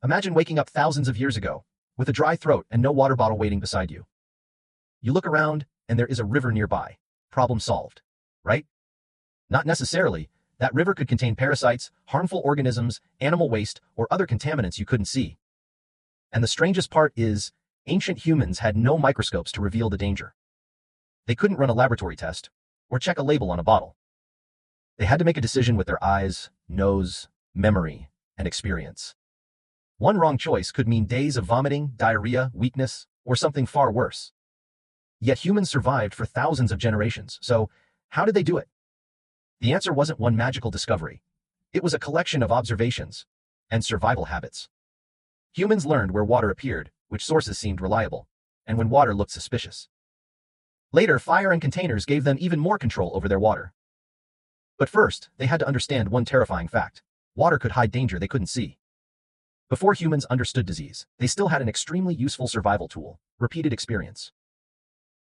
Imagine waking up thousands of years ago, with a dry throat and no water bottle waiting beside you. You look around, and there is a river nearby. Problem solved, right? Not necessarily. That river could contain parasites, harmful organisms, animal waste, or other contaminants you couldn't see. And the strangest part is, ancient humans had no microscopes to reveal the danger. They couldn't run a laboratory test, or check a label on a bottle. They had to make a decision with their eyes, nose, memory, and experience. One wrong choice could mean days of vomiting, diarrhea, weakness, or something far worse. Yet humans survived for thousands of generations, so how did they do it? The answer wasn't one magical discovery. It was a collection of observations and survival habits. Humans learned where water appeared, which sources seemed reliable, and when water looked suspicious. Later, fire and containers gave them even more control over their water. But first, they had to understand one terrifying fact. Water could hide danger they couldn't see. Before humans understood disease, they still had an extremely useful survival tool: repeated experience.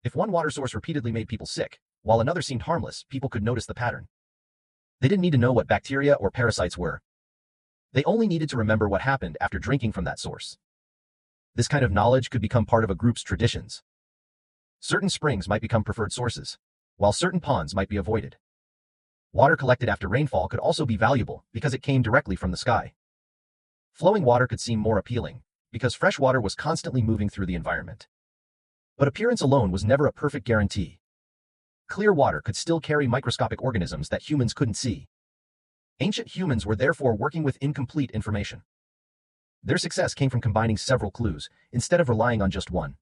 If one water source repeatedly made people sick, while another seemed harmless, people could notice the pattern. They didn't need to know what bacteria or parasites were. They only needed to remember what happened after drinking from that source. This kind of knowledge could become part of a group's traditions. Certain springs might become preferred sources, while certain ponds might be avoided. Water collected after rainfall could also be valuable because it came directly from the sky. Flowing water could seem more appealing, because fresh water was constantly moving through the environment. But appearance alone was never a perfect guarantee. Clear water could still carry microscopic organisms that humans couldn't see. Ancient humans were therefore working with incomplete information. Their success came from combining several clues, instead of relying on just one.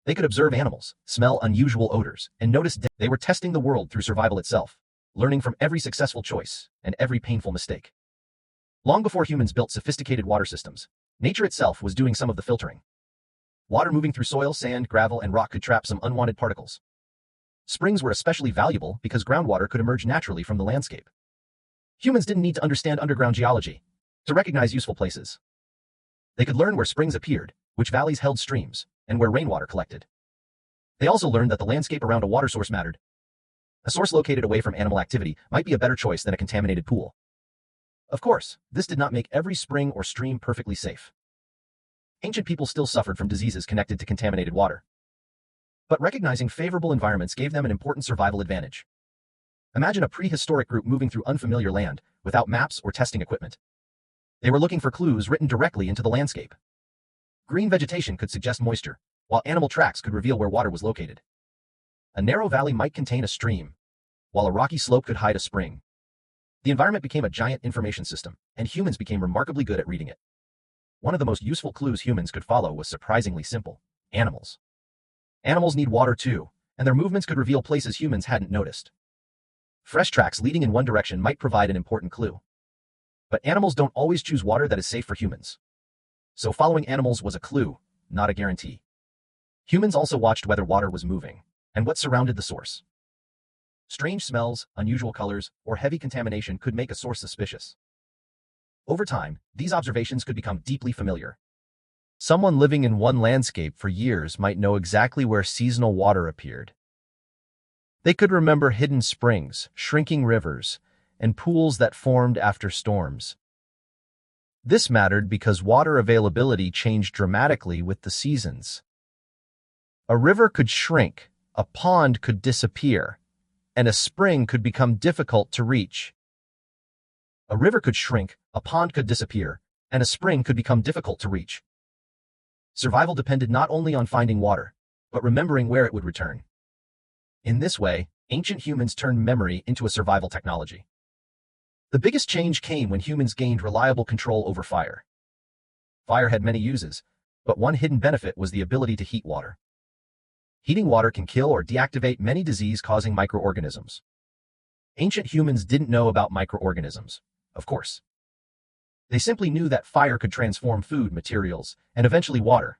They could observe animals, smell unusual odors, and notice they were testing the world through survival itself, learning from every successful choice and every painful mistake. Long before humans built sophisticated water systems, nature itself was doing some of the filtering. Water moving through soil, sand, gravel, and rock could trap some unwanted particles. Springs were especially valuable because groundwater could emerge naturally from the landscape. Humans didn't need to understand underground geology to recognize useful places. They could learn where springs appeared, which valleys held streams, and where rainwater collected. They also learned that the landscape around a water source mattered. A source located away from animal activity might be a better choice than a contaminated pool. Of course, this did not make every spring or stream perfectly safe. Ancient people still suffered from diseases connected to contaminated water. But recognizing favorable environments gave them an important survival advantage. Imagine a prehistoric group moving through unfamiliar land, without maps or testing equipment. They were looking for clues written directly into the landscape. Green vegetation could suggest moisture, while animal tracks could reveal where water was located. A narrow valley might contain a stream, while a rocky slope could hide a spring. The environment became a giant information system, and humans became remarkably good at reading it. One of the most useful clues humans could follow was surprisingly simple: animals. Animals need water too, and their movements could reveal places humans hadn't noticed. Fresh tracks leading in one direction might provide an important clue. But animals don't always choose water that is safe for humans. So following animals was a clue, not a guarantee. Humans also watched whether water was moving, and what surrounded the source. Strange smells, unusual colors, or heavy contamination could make a source suspicious. Over time, these observations could become deeply familiar. Someone living in one landscape for years might know exactly where seasonal water appeared. They could remember hidden springs, shrinking rivers, and pools that formed after storms. This mattered because water availability changed dramatically with the seasons. A river could shrink, a pond could disappear, and a spring could become difficult to reach. A river could shrink, a pond could disappear, and a spring could become difficult to reach. Survival depended not only on finding water, but remembering where it would return. In this way, ancient humans turned memory into a survival technology. The biggest change came when humans gained reliable control over fire. Fire had many uses, but one hidden benefit was the ability to heat water. Heating water can kill or deactivate many disease-causing microorganisms. Ancient humans didn't know about microorganisms, of course. They simply knew that fire could transform food, materials, and eventually water.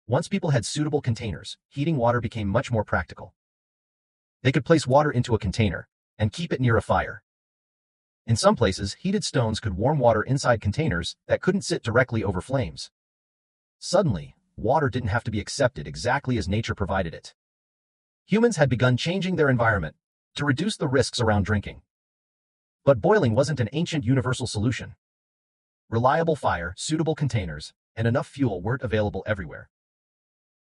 Once people had suitable containers, heating water became much more practical. They could place water into a container and keep it near a fire. In some places, heated stones could warm water inside containers that couldn't sit directly over flames. Suddenly, water didn't have to be accepted exactly as nature provided it. Humans had begun changing their environment to reduce the risks around drinking. But boiling wasn't an ancient universal solution. Reliable fire, suitable containers, and enough fuel weren't available everywhere.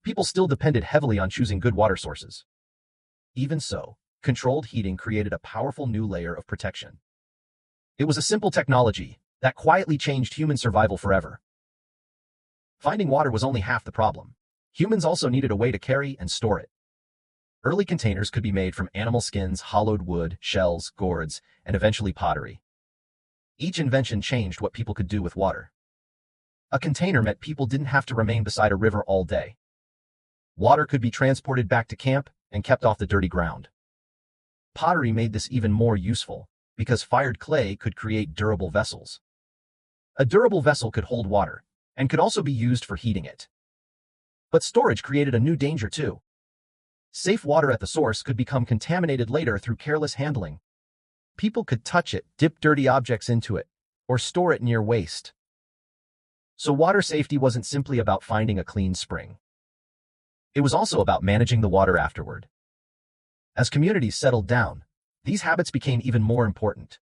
People still depended heavily on choosing good water sources. Even so, controlled heating created a powerful new layer of protection. It was a simple technology that quietly changed human survival forever. Finding water was only half the problem. Humans also needed a way to carry and store it. Early containers could be made from animal skins, hollowed wood, shells, gourds, and eventually pottery. Each invention changed what people could do with water. A container meant people didn't have to remain beside a river all day. Water could be transported back to camp and kept off the dirty ground. Pottery made this even more useful, because fired clay could create durable vessels. A durable vessel could hold water, and could also be used for heating it. But storage created a new danger too. Safe water at the source could become contaminated later through careless handling. People could touch it, dip dirty objects into it, or store it near waste. So water safety wasn't simply about finding a clean spring. It was also about managing the water afterward. As communities settled down, these habits became even more important.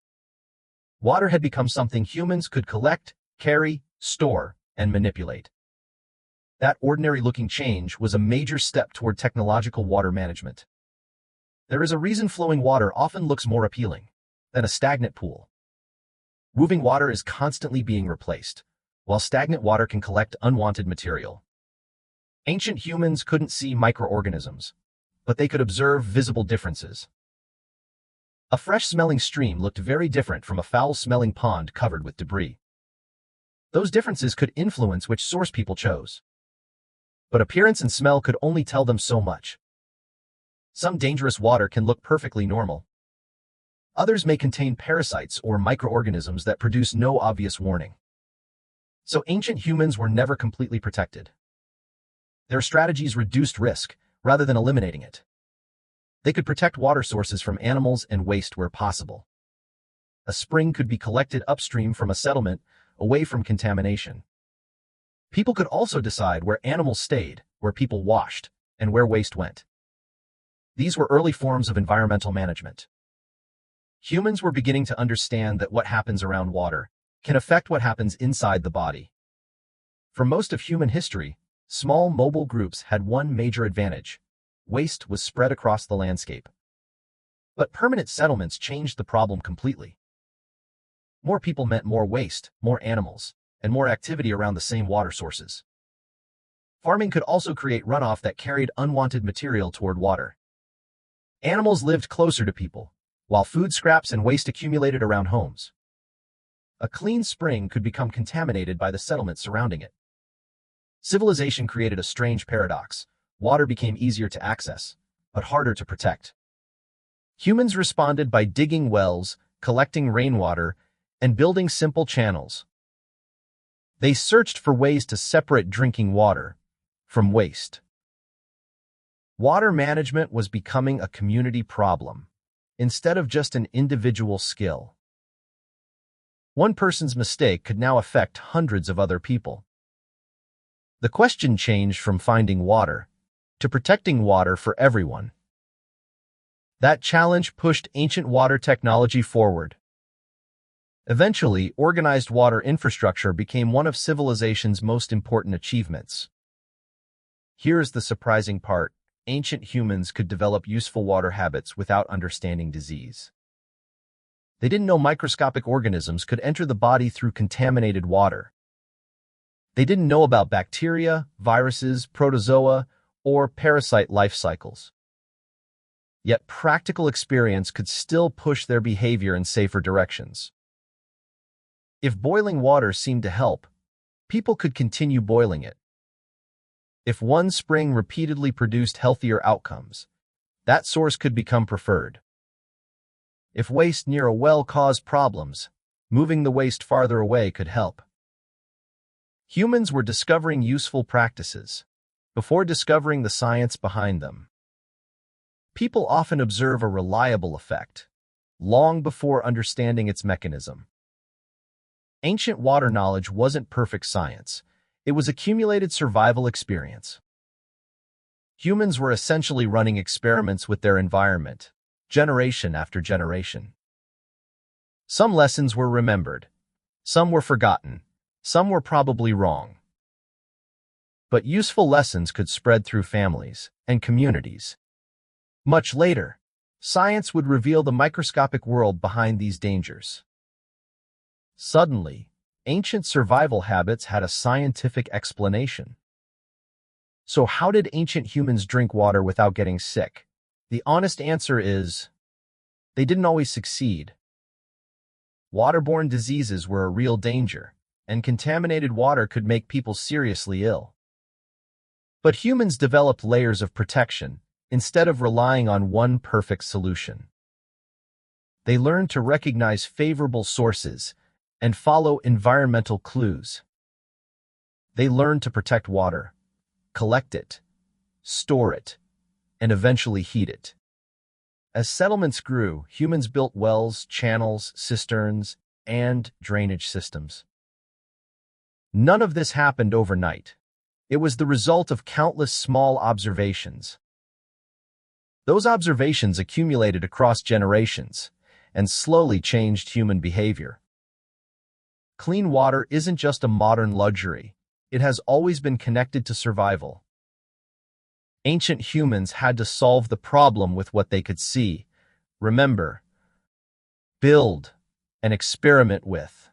Water had become something humans could collect, carry, store, and manipulate. That ordinary-looking change was a major step toward technological water management. There is a reason flowing water often looks more appealing than a stagnant pool. Moving water is constantly being replaced, while stagnant water can collect unwanted material. Ancient humans couldn't see microorganisms, but they could observe visible differences. A fresh-smelling stream looked very different from a foul-smelling pond covered with debris. Those differences could influence which source people chose. But appearance and smell could only tell them so much. Some dangerous water can look perfectly normal. Others may contain parasites or microorganisms that produce no obvious warning. So ancient humans were never completely protected. Their strategies reduced risk rather than eliminating it. They could protect water sources from animals and waste where possible. A spring could be collected upstream from a settlement, away from contamination. People could also decide where animals stayed, where people washed, and where waste went. These were early forms of environmental management. Humans were beginning to understand that what happens around water can affect what happens inside the body. For most of human history, small mobile groups had one major advantage: waste was spread across the landscape. But permanent settlements changed the problem completely. More people meant more waste, more animals, and more activity around the same water sources. Farming could also create runoff that carried unwanted material toward water. Animals lived closer to people, while food scraps and waste accumulated around homes. A clean spring could become contaminated by the settlement surrounding it. Civilization created a strange paradox. Water became easier to access, but harder to protect. Humans responded by digging wells, collecting rainwater, and building simple channels. They searched for ways to separate drinking water from waste. Water management was becoming a community problem, instead of just an individual skill. One person's mistake could now affect hundreds of other people. The question changed from finding water to protecting water for everyone. That challenge pushed ancient water technology forward. Eventually, organized water infrastructure became one of civilization's most important achievements. Here's the surprising part: ancient humans could develop useful water habits without understanding disease. They didn't know microscopic organisms could enter the body through contaminated water. They didn't know about bacteria, viruses, protozoa, or parasite life cycles. Yet practical experience could still push their behavior in safer directions. If boiling water seemed to help, people could continue boiling it. If one spring repeatedly produced healthier outcomes, that source could become preferred. If waste near a well caused problems, moving the waste farther away could help. Humans were discovering useful practices before discovering the science behind them. People often observe a reliable effect long before understanding its mechanism. Ancient water knowledge wasn't perfect science. It was accumulated survival experience. Humans were essentially running experiments with their environment, generation after generation. Some lessons were remembered, some were forgotten, Some were probably wrong. But useful lessons could spread through families and communities. Much later, science would reveal the microscopic world behind these dangers. Suddenly, ancient survival habits had a scientific explanation. So how did ancient humans drink water without getting sick? The honest answer is, they didn't always succeed. Waterborne diseases were a real danger, and contaminated water could make people seriously ill. But humans developed layers of protection instead of relying on one perfect solution. They learned to recognize favorable sources and follow environmental clues. They learned to protect water, collect it, store it, and eventually heat it. As settlements grew, humans built wells, channels, cisterns, and drainage systems. None of this happened overnight. It was the result of countless small observations. Those observations accumulated across generations and slowly changed human behavior. Clean water isn't just a modern luxury. It has always been connected to survival. Ancient humans had to solve the problem with what they could see, remember, build, and experiment with.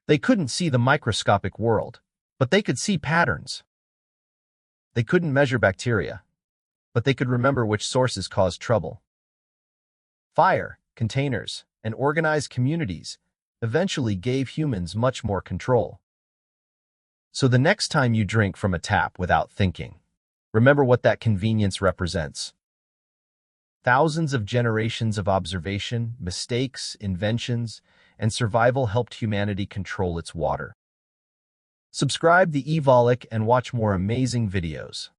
They couldn't see the microscopic world, but they could see patterns. They couldn't measure bacteria, but they could remember which sources caused trouble. Fire, containers, and organized communities eventually gave humans much more control. So the next time you drink from a tap without thinking, remember what that convenience represents. Thousands of generations of observation, mistakes, inventions, and survival helped humanity control its water. Subscribe to EVOLIQ and watch more amazing videos.